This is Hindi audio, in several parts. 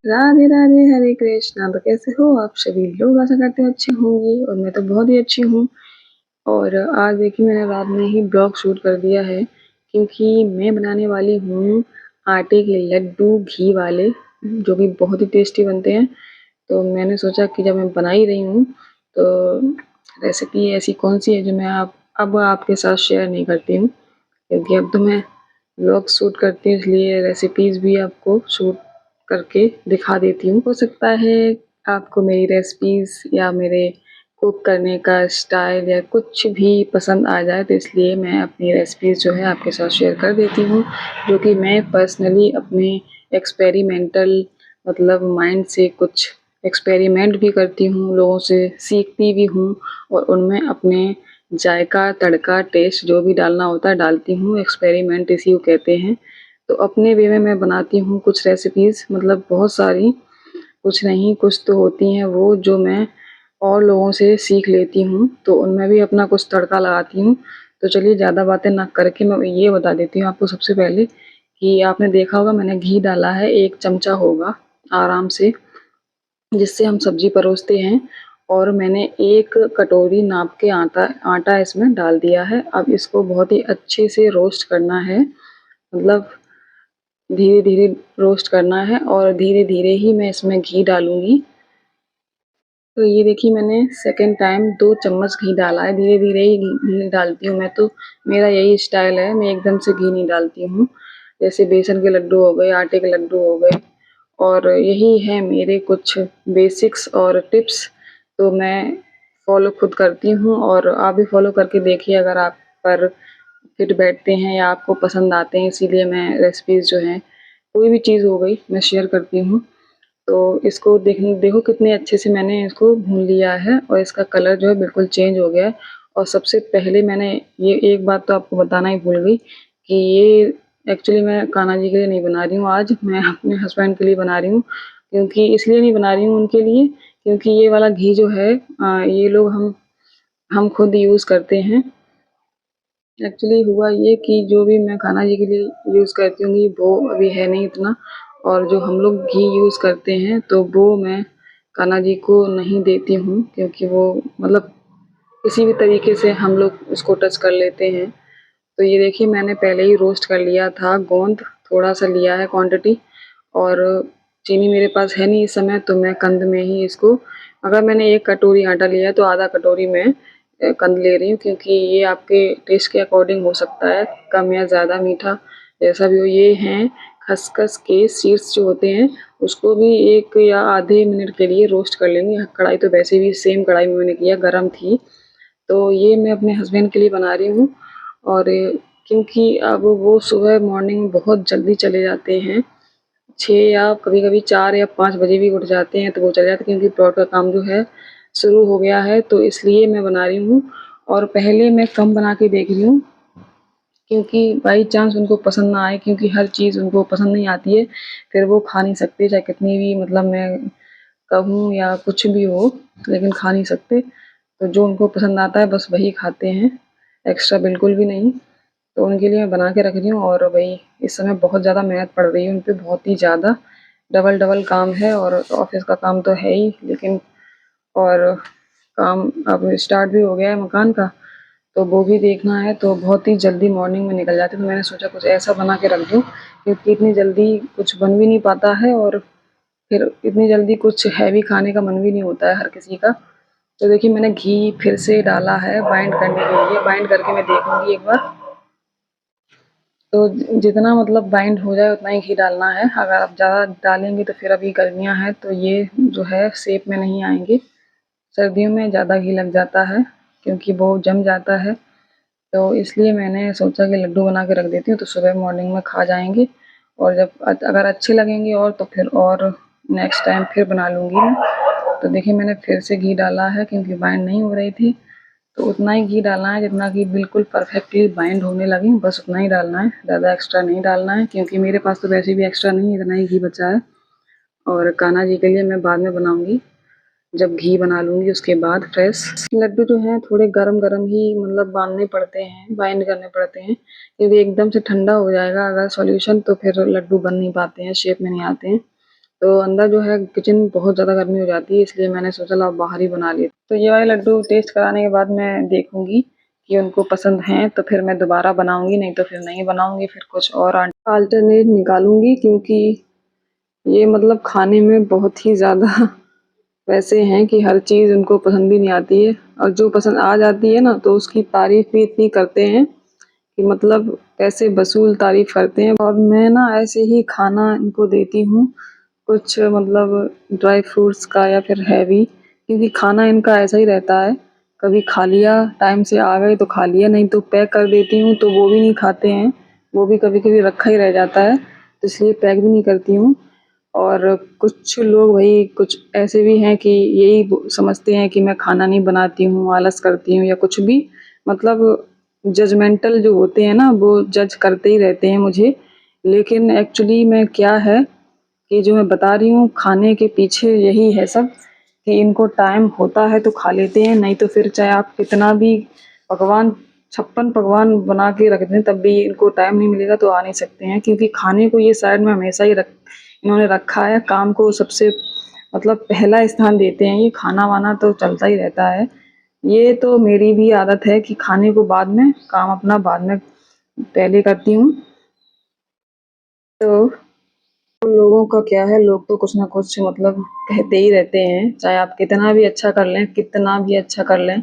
राधे राधे, हरे कृष्णा। तो कैसे हो आप सभी लोग? आशा करते हैं अच्छे होंगे और मैं तो बहुत ही अच्छी हूँ। और आज देखिए मैंने रात में ही ब्लॉग शूट कर दिया है क्योंकि मैं बनाने वाली हूँ आटे के लड्डू घी वाले, जो कि बहुत ही टेस्टी बनते हैं। तो मैंने सोचा कि जब मैं बना ही रही हूँ तो रेसिपी ऐसी कौन सी है जो मैं अब आपके साथ शेयर नहीं करती हूँ, क्योंकि अब तो मैं व्लॉग शूट करती हूँ, इसलिए रेसिपीज़ भी आपको शूट करके दिखा देती हूँ। हो सकता है आपको मेरी रेसिपीज़ या मेरे कुक करने का स्टाइल या कुछ भी पसंद आ जाए, तो इसलिए मैं अपनी रेसिपीज़ जो है आपके साथ शेयर कर देती हूँ, जो कि मैं पर्सनली अपने एक्सपेरिमेंटल मतलब माइंड से कुछ एक्सपेरिमेंट भी करती हूँ, लोगों से सीखती भी हूँ और उनमें अपने जायका, तड़का, टेस्ट जो भी डालना होता है डालती हूँ। एक्सपेरिमेंट इसी को कहते हैं। तो अपने वे में मैं बनाती हूँ कुछ रेसिपीज़, मतलब बहुत सारी, कुछ नहीं कुछ तो होती हैं वो जो मैं और लोगों से सीख लेती हूँ, तो उनमें भी अपना कुछ तड़का लगाती हूँ। तो चलिए ज़्यादा बातें ना करके मैं ये बता देती हूँ आपको सबसे पहले कि आपने देखा होगा मैंने घी डाला है, 1 चमचा होगा आराम से, जिससे हम सब्जी परोसते हैं। और मैंने 1 कटोरी नाप के आटा इसमें डाल दिया है। अब इसको बहुत ही अच्छे से रोस्ट करना है, मतलब धीरे-धीरे रोस्ट करना है और धीरे-धीरे ही मैं इसमें घी डालूँगी। तो ये देखिए मैंने सेकंड टाइम 2 चम्मच घी डाला है, धीरे-धीरे ही घी डालती हूँ मैं, तो मेरा यही स्टाइल है, मैं एकदम से घी नहीं डालती हूँ। जैसे बेसन के लड्डू हो गए, आटे के लड्डू हो गए, और यही है मेरे कुछ बेसिक्स और टिप्स, तो मैं फॉलो खुद करती हूँ और आप भी फॉलो करके देखिए अगर आप पर फिट बैठते हैं या आपको पसंद आते हैं। इसीलिए मैं रेसिपीज़ जो हैं, कोई भी चीज़ हो गई मैं शेयर करती हूँ। तो इसको देखो कितने अच्छे से मैंने इसको भून लिया है और इसका कलर जो है बिल्कुल चेंज हो गया है। और सबसे पहले मैंने ये एक बात तो आपको बताना ही भूल गई कि ये एक्चुअली मैं कान्हा जी के लिए नहीं बना रही हूँ, आज मैं अपने हस्बैंड के लिए बना रही हूँ। क्योंकि इसलिए नहीं बना रही हूँ उनके लिए, क्योंकि ये वाला घी जो है ये लोग हम खुद यूज़ करते हैं। एक्चुअली हुआ ये कि जो भी मैं कान्हा जी के लिए यूज़ करती हूँ वो अभी है नहीं इतना, और जो हम लोग घी यूज़ करते हैं तो वो मैं कान्हा जी को नहीं देती हूँ, क्योंकि वो मतलब किसी भी तरीके से हम लोग उसको टच कर लेते हैं। तो ये देखिए मैंने पहले ही रोस्ट कर लिया था गोंद, थोड़ा सा लिया है क्वांटिटी, और चीनी मेरे पास है नहीं इस समय, तो मैं कंद में ही इसको, अगर मैंने 1 कटोरी आटा लिया है तो आधा कटोरी मैं कंद ले रही हूँ, क्योंकि ये आपके टेस्ट के अकॉर्डिंग हो सकता है, कम या ज़्यादा मीठा जैसा भी हो। ये हैं खसखस के सीड्स जो होते हैं, उसको भी 1 या आधे मिनट के लिए रोस्ट कर लेंगे। कढ़ाई तो वैसे भी सेम कढ़ाई में मैंने किया, गरम थी। तो ये मैं अपने हस्बैंड के लिए बना रही हूँ, और क्योंकि अब वो सुबह मॉर्निंग में बहुत जल्दी चले जाते हैं, 6 या कभी-कभी 4 या 5 बजे भी उठ जाते हैं, तो वो चले जाते हैं क्योंकि प्लॉट का काम जो है शुरू हो गया है, तो इसलिए मैं बना रही हूँ। और पहले मैं कम बना के देख रही हूँ, क्योंकि बाई चांस उनको पसंद ना आए, क्योंकि हर चीज़ उनको पसंद नहीं आती है, फिर वो खा नहीं सकते, चाहे कितनी भी मतलब मैं कहूँ या कुछ भी हो, लेकिन खा नहीं सकते। तो जो उनको पसंद आता है बस वही खाते हैं, एक्स्ट्रा बिल्कुल भी नहीं। तो उनके लिए मैं बना के रख रही हूँ, और वही इस समय बहुत ज़्यादा मेहनत पड़ रही है उन पे, बहुत ही ज़्यादा, डबल-डबल काम है, और ऑफ़िस का काम तो है ही, लेकिन और काम अब स्टार्ट भी हो गया है मकान का, तो वो भी देखना है, तो बहुत ही जल्दी मॉर्निंग में निकल जाते हैं। तो मैंने सोचा कुछ ऐसा बना के रख दूँ, क्योंकि इतनी जल्दी कुछ बन भी नहीं पाता है, और फिर इतनी जल्दी कुछ हैवी खाने का मन भी नहीं होता है हर किसी का। तो देखिए मैंने घी फिर से डाला है बाइंड करने के लिए, बाइंड करके मैं देखूँगी एक बार। तो जितना मतलब बाइंड हो जाए उतना ही घी डालना है, अगर आप ज़्यादा डालेंगे तो फिर अभी गर्मियाँ हैं तो ये जो है शेप में नहीं आएँगे। सर्दियों में ज़्यादा घी लग जाता है क्योंकि वो जम जाता है, तो इसलिए मैंने सोचा कि लड्डू बना के रख देती हूँ, तो सुबह मॉर्निंग में खा जाएँगे, और जब अगर अच्छे लगेंगे और तो फिर और नेक्स्ट टाइम फिर बना लूँगी मैं। तो देखिए मैंने फिर से घी डाला है क्योंकि बाइंड नहीं हो रही थी, तो उतना ही घी डालना है जितना कि बिल्कुल परफेक्टली बाइंड होने लगे, बस उतना ही डालना है, ज़्यादा एक्स्ट्रा नहीं डालना है, क्योंकि मेरे पास तो वैसे भी एक्स्ट्रा नहीं, इतना ही घी बचा है। और कान्हा जी के लिए मैं बाद में बनाऊँगी, जब घी बना लूँगी उसके बाद फ्रेश। लड्डू जो हैं थोड़े गरम-गरम ही मतलब बाँधने पड़ते हैं, बाइंड करने पड़ते हैं, क्योंकि एकदम से ठंडा हो जाएगा अगर सॉल्यूशन, तो फिर लड्डू बन नहीं पाते हैं, शेप में नहीं आते हैं। तो अंदर जो है किचन में बहुत ज़्यादा गर्मी हो जाती है, इसलिए मैंने सोचा ला बाहर ही बना लिए। तो ये वाले लड्डू टेस्ट कराने के बाद मैं देखूँगी कि उनको पसंद हैं तो फिर मैं दोबारा बनाऊँगी, नहीं तो फिर नहीं बनाऊँगी, फिर कुछ और अल्टरनेट निकालूँगी, क्योंकि ये मतलब खाने में बहुत ही ज़्यादा वैसे हैं कि हर चीज़ उनको पसंद भी नहीं आती है, और जो पसंद आ जाती है ना तो उसकी तारीफ़ भी इतनी करते हैं कि मतलब ऐसे वसूल तारीफ़ करते हैं। और मैं ना ऐसे ही खाना इनको देती हूँ, कुछ मतलब ड्राई फ्रूट्स का या फिर हैवी, क्योंकि खाना इनका ऐसा ही रहता है, कभी खा लिया, टाइम से आ गए तो खा लिया, नहीं तो पैक कर देती हूँ तो वो भी नहीं खाते हैं, वो भी कभी-कभी रखा ही रह जाता है, तो इसलिए पैक भी नहीं करती हूँ। और कुछ लोग भाई कुछ ऐसे भी हैं कि यही समझते हैं कि मैं खाना नहीं बनाती हूँ, आलस करती हूँ या कुछ भी, मतलब जजमेंटल जो होते हैं ना वो जज करते ही रहते हैं मुझे। लेकिन एक्चुअली में क्या है कि जो मैं बता रही हूँ खाने के पीछे यही है सब, कि इनको टाइम होता है तो खा लेते हैं, नहीं तो फिर चाहे आप कितना भी पकवान 56 पकवान बना के रख दें तब भी इनको टाइम नहीं मिलेगा तो आ नहीं सकते हैं, क्योंकि खाने को ये साइड में हमेशा ही इन्होंने रखा है, काम को सबसे मतलब पहला स्थान देते हैं, ये खाना-वाना तो चलता ही रहता है। ये तो मेरी भी आदत है कि खाने को बाद में, काम अपना बाद में पहले करती हूँ। तो लोगों का क्या है, लोग तो कुछ ना कुछ मतलब कहते ही रहते हैं, चाहे आप कितना भी अच्छा कर लें, कितना भी अच्छा कर लें,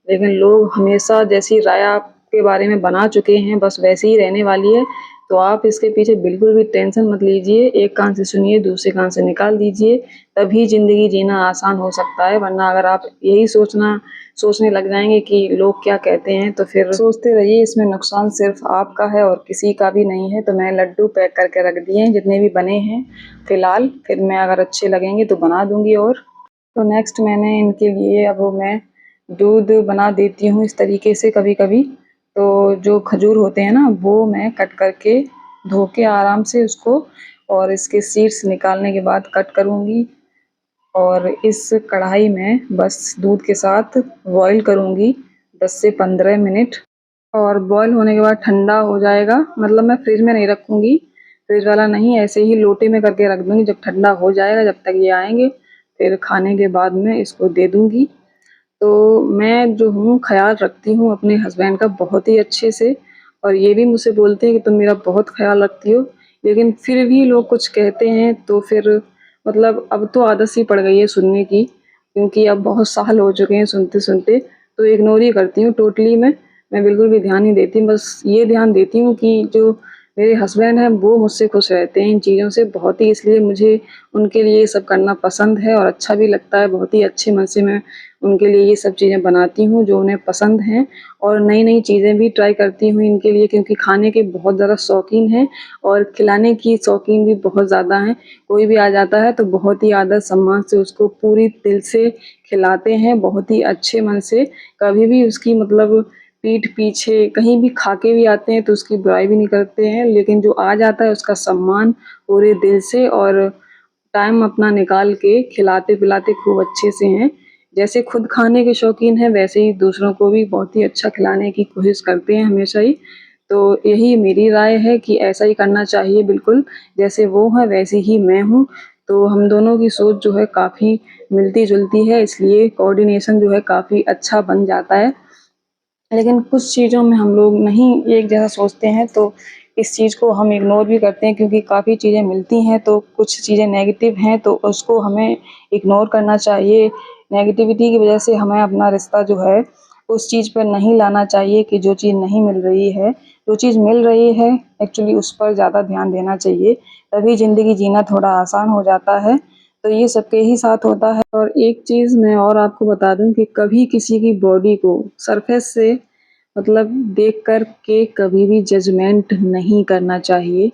लेकिन लोग हमेशा जैसी राय आपके बारे में बना चुके हैं बस वैसी ही रहने वाली है। तो आप इसके पीछे बिल्कुल भी टेंशन मत लीजिए, एक कान से सुनिए, दूसरे कान से निकाल दीजिए, तभी ज़िंदगी जीना आसान हो सकता है। वरना अगर आप यही सोचने लग जाएँगे कि लोग क्या कहते हैं, तो फिर सोचते रहिए, इसमें नुकसान सिर्फ़ आपका है और किसी का भी नहीं है। तो मैंने लड्डू पैक करके रख दिए हैं, जितने भी बने हैं फ़िलहाल, फिर मैं अगर अच्छे लगेंगे तो बना दूँगी और। तो नेक्स्ट मैंने इनके लिए अब मैं दूध बना देती हूँ इस तरीके से कभी-कभी। तो जो खजूर होते हैं ना, वो मैं कट करके धो के आराम से उसको, और इसके सीड्स निकालने के बाद कट करूँगी, और इस कढ़ाई में बस दूध के साथ बॉईल करूँगी 10 से 15 मिनट, और बॉईल होने के बाद ठंडा हो जाएगा, मतलब मैं फ्रिज में नहीं रखूँगी, फ्रिज वाला नहीं, ऐसे ही लोटे में करके रख दूँगी। जब ठंडा हो जाएगा, जब तक ये आएँगे, फिर खाने के बाद में इसको दे दूँगी। तो मैं जो हूँ ख़्याल रखती हूँ अपने हस्बैंड का बहुत ही अच्छे से, और ये भी मुझसे बोलते हैं कि तुम मेरा बहुत ख़्याल रखती हो, लेकिन फिर भी लोग कुछ कहते हैं तो फिर मतलब अब तो आदत सी पड़ गई है सुनने की, क्योंकि अब बहुत साल हो चुके हैं सुनते-सुनते, तो इग्नोर ही करती हूँ टोटली मैं बिल्कुल भी ध्यान नहीं देती। बस ये ध्यान देती हूँ कि जो मेरे हस्बैंड हैं वो मुझसे खुश रहते हैं इन चीज़ों से बहुत ही, इसलिए मुझे उनके लिए ये सब करना पसंद है और अच्छा भी लगता है। बहुत ही अच्छे मन से मैं उनके लिए ये सब चीज़ें बनाती हूँ जो उन्हें पसंद हैं, और नई-नई चीज़ें भी ट्राई करती हूँ इनके लिए, क्योंकि खाने के बहुत ज़्यादा शौकीन हैं और खिलाने की शौकीन भी बहुत ज़्यादा हैं। कोई भी आ जाता है तो बहुत ही आदर सम्मान से उसको पूरी दिल से खिलाते हैं, बहुत ही अच्छे मन से। कभी भी उसकी मतलब पीठ पीछे कहीं भी खा के भी आते हैं तो उसकी बुराई भी नहीं करते हैं, लेकिन जो आ जाता है उसका सम्मान पूरे दिल से और टाइम अपना निकाल के खिलाते-पिलाते खूब अच्छे से हैं। जैसे खुद खाने के शौकीन हैं, वैसे ही दूसरों को भी बहुत ही अच्छा खिलाने की कोशिश करते हैं हमेशा ही। तो यही मेरी राय है कि ऐसा ही करना चाहिए बिल्कुल, जैसे वो हैं वैसे ही मैं हूँ। तो हम दोनों की सोच जो है काफ़ी मिलती-जुलती है, इसलिए कोऑर्डिनेशन जो है काफ़ी अच्छा बन जाता है। लेकिन कुछ चीज़ों में हम लोग नहीं एक जैसा सोचते हैं, तो इस चीज़ को हम इग्नोर भी करते हैं, क्योंकि काफ़ी चीज़ें मिलती हैं तो कुछ चीज़ें नेगेटिव हैं तो उसको हमें इग्नोर करना चाहिए। नेगेटिविटी की वजह से हमें अपना रिश्ता जो है उस चीज़ पर नहीं लाना चाहिए कि जो चीज़ नहीं मिल रही है। जो चीज़ मिल रही है एक्चुअली उस पर ज़्यादा ध्यान देना चाहिए, तभी ज़िंदगी जीना थोड़ा आसान हो जाता है। तो ये सबके ही साथ होता है। और एक चीज़ मैं और आपको बता दूँ कि कभी किसी की बॉडी को सरफेस से मतलब देख कर के कभी भी जजमेंट नहीं करना चाहिए,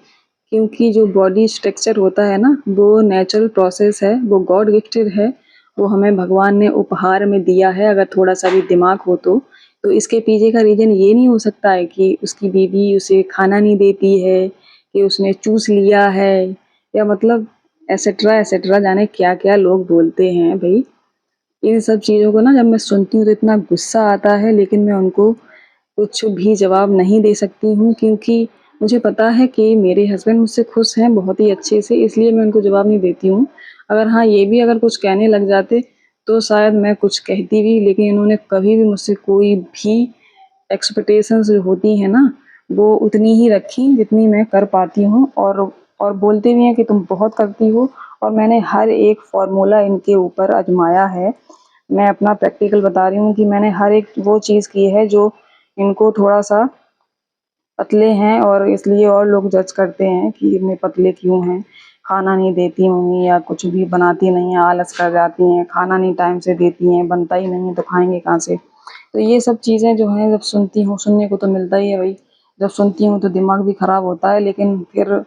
क्योंकि जो बॉडी स्ट्रक्चर होता है ना, वो नेचुरल प्रोसेस है, वो गॉड गिफ्टेड है, वो हमें भगवान ने उपहार में दिया है अगर थोड़ा-सा भी दिमाग हो तो। तो इसके पीछे का रीज़न ये नहीं हो सकता है कि उसकी बीवी उसे खाना नहीं देती है, कि उसने चूस लिया है, या मतलब एटसेट्रा एटसेट्रा जाने क्या-क्या लोग बोलते हैं भई। इन सब चीज़ों को ना जब मैं सुनती हूँ तो इतना गुस्सा आता है, लेकिन मैं उनको कुछ भी जवाब नहीं दे सकती हूँ, क्योंकि मुझे पता है कि मेरे हस्बैंड मुझसे खुश हैं बहुत ही अच्छे से, इसलिए मैं उनको जवाब नहीं देती हूँ। अगर हाँ, ये भी अगर कुछ कहने लग जाते तो शायद मैं कुछ कहती भी, लेकिन इन्होंने कभी भी मुझसे कोई भी एक्सपेक्टेशंस जो होती हैं ना, वो उतनी ही रखी जितनी मैं कर पाती हूँ, और बोलते भी हैं कि तुम बहुत करती हो, और मैंने हर एक फ़ॉर्मूला इनके ऊपर आज़माया है। मैं अपना प्रैक्टिकल बता रही हूँ कि मैंने हर एक वो चीज़ की है जो इनको थोड़ा-सा पतले हैं, और इसलिए और लोग जज करते हैं कि इतने पतले क्यों हैं, खाना नहीं देती होंगी या कुछ भी बनाती नहीं हैं, आलस कर जाती हैं, खाना नहीं टाइम से देती हैं, बनता ही नहीं है तो खाएँगे कहाँ से? तो ये सब चीज़ें जो हैं जब सुनती हूँ, सुनने को तो मिलता ही है भई, जब सुनती हूँ तो दिमाग भी खराब होता है, लेकिन फिर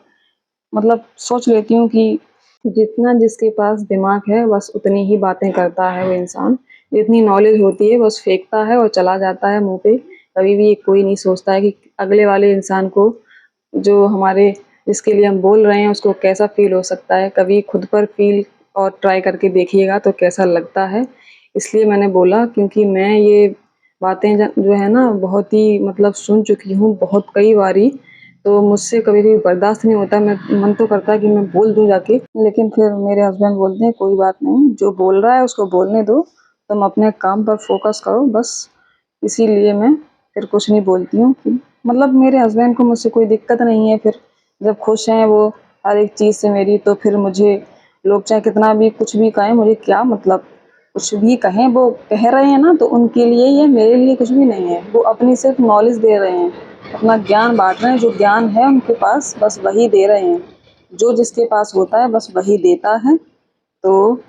मतलब सोच लेती हूँ कि जितना जिसके पास दिमाग है बस उतनी ही बातें करता है वो इंसान। जितनी नॉलेज होती है बस फेंकता है और चला जाता है मुँह पे। कभी भी कोई नहीं सोचता है कि अगले वाले इंसान को, जो हमारे जिसके लिए हम बोल रहे हैं, उसको कैसा फ़ील हो सकता है। कभी खुद पर फ़ील और ट्राई करके देखिएगा तो कैसा लगता है। इसलिए मैंने बोला, क्योंकि मैं ये बातें जो है ना बहुत ही मतलब सुन चुकी हूँ बहुत कई बारी, तो मुझसे कभी-कभी बर्दाश्त नहीं होता। मैं मन तो करता है कि मैं बोल दूँ जाके, लेकिन फिर मेरे हस्बैंड बोलते हैं कोई बात नहीं, जो बोल रहा है उसको बोलने दो, तुम अपने काम पर फ़ोकस करो बस। इसीलिए मैं फिर कुछ नहीं बोलती हूँ कि मतलब मेरे हस्बैंड को मुझसे कोई दिक्कत नहीं है। फिर जब खुश हैं वो हर एक चीज़ से मेरी, तो फिर मुझे लोग चाहे कितना भी कुछ भी कहें, मुझे क्या मतलब? कुछ भी कहें, वो कह रहे हैं ना तो उनके लिए ही है, मेरे लिए कुछ भी नहीं है। वो अपनी सिर्फ़ नॉलेज दे रहे हैं, अपना ज्ञान बाँट रहे हैं, जो ज्ञान है उनके पास बस वही दे रहे हैं। जो जिसके पास होता है बस वही देता है। तो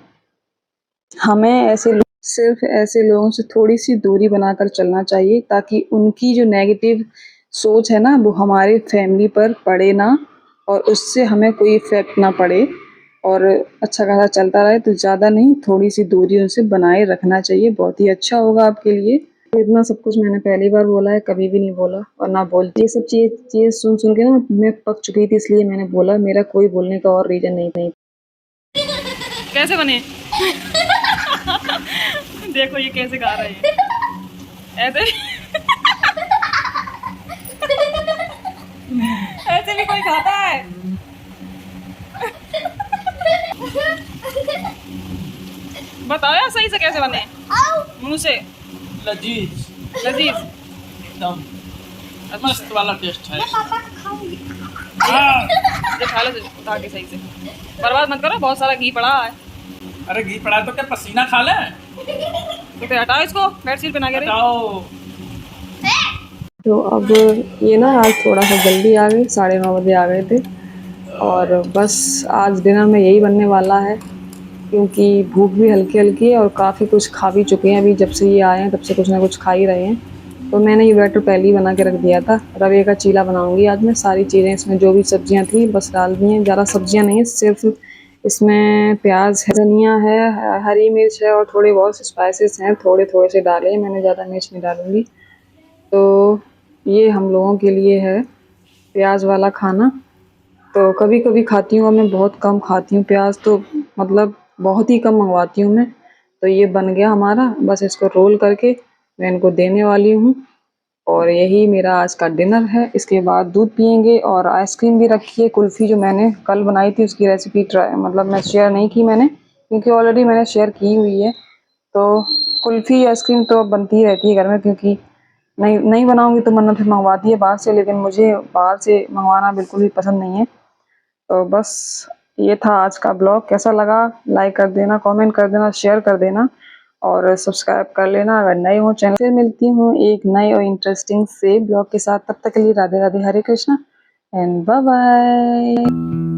हमें सिर्फ़ ऐसे लोगों से थोड़ी-सी दूरी बनाकर चलना चाहिए, ताकि उनकी जो नेगेटिव सोच है ना वो हमारे फैमिली पर पड़े ना, और उससे हमें कोई इफ़ेक्ट ना पड़े, और अच्छा खासा चलता रहे। तो ज़्यादा नहीं, थोड़ी-सी दूरी उनसे बनाए रखना चाहिए, बहुत ही अच्छा होगा आपके लिए। तो इतना सब कुछ मैंने पहली बार बोला है, कभी भी नहीं बोला और ना बोलती। ये सब चीज़ें सुन-सुन के ना मैं पक चुकी थी, इसलिए मैंने बोला, मेरा कोई बोलने का और रीज़न नहीं। कैसे बने? देखो ये कैसे गा रहे हैं ऐसे। ऐसे भी कोई खाता है? बताओ यार सही से कैसे बने मुंह से। लजीज लजीज एकदम मस्त वाला टेस्ट है। ये खा लो उठा के सही से, बर्बाद मत करो, बहुत सारा घी पड़ा है। अरे घी पड़ा तो क्या पसीना खा ले? तो फिर हटाओ इसको, बेडशीट पे ना गिरे। हटाओ। तो अब ये ना आज थोड़ा-सा जल्दी आ गए, 9:30 बजे आ गए थे, और बस आज डिनर में यही बनने वाला है, क्योंकि भूख भी हल्की-हल्की है और काफ़ी कुछ खा भी चुके हैं। अभी जब से ये आए हैं तब से कुछ ना कुछ खा ही रहे हैं। तो मैंने ये बैटर पहले ही बना के रख दिया था। रवे का चीला बनाऊँगी आज मैं, सारी चीज़ें इसमें जो भी सब्जियाँ थी बस डाल दी हैं। ज़्यादा सब्जियाँ नहीं है, सिर्फ़ इसमें प्याज़ है, धनिया है, हरी मिर्च है और थोड़े बहुत स्पाइसेस हैं, थोड़े-थोड़े से डाले हैं मैंने, ज़्यादा मिर्च नहीं डालूँगी। तो ये हम लोगों के लिए है प्याज़ वाला खाना। तो कभी-कभी खाती हूँ और मैं बहुत कम खाती हूँ प्याज़, तो मतलब बहुत ही कम मँगवाती हूँ मैं। तो ये बन गया हमारा, बस इसको रोल करके मैं इनको देने वाली हूँ, और यही मेरा आज का डिनर है। इसके बाद दूध पिएँगे, और आइसक्रीम भी रखी है, कुल्फ़ी जो मैंने कल बनाई थी उसकी रेसिपी मतलब मैं शेयर नहीं की मैंने, क्योंकि ऑलरेडी मैंने शेयर की हुई है। तो कुल्फ़ी आइसक्रीम तो बनती ही रहती है घर में, क्योंकि नहीं नहीं बनाऊँगी तो मन्नत फिर मँगवाती है बाहर से, लेकिन मुझे बाहर से मँगवाना बिल्कुल भी पसंद नहीं है। तो बस ये था आज का ब्लॉग। कैसा लगा लाइक कर देना, कमेंट कर देना, शेयर कर देना और सब्सक्राइब कर लेना अगर नए हो चैनल। फिर मिलती हूँ एक नए और इंटरेस्टिंग से ब्लॉग के साथ। तब तक के लिए राधे राधे, हरे कृष्णा एंड बाय बाय।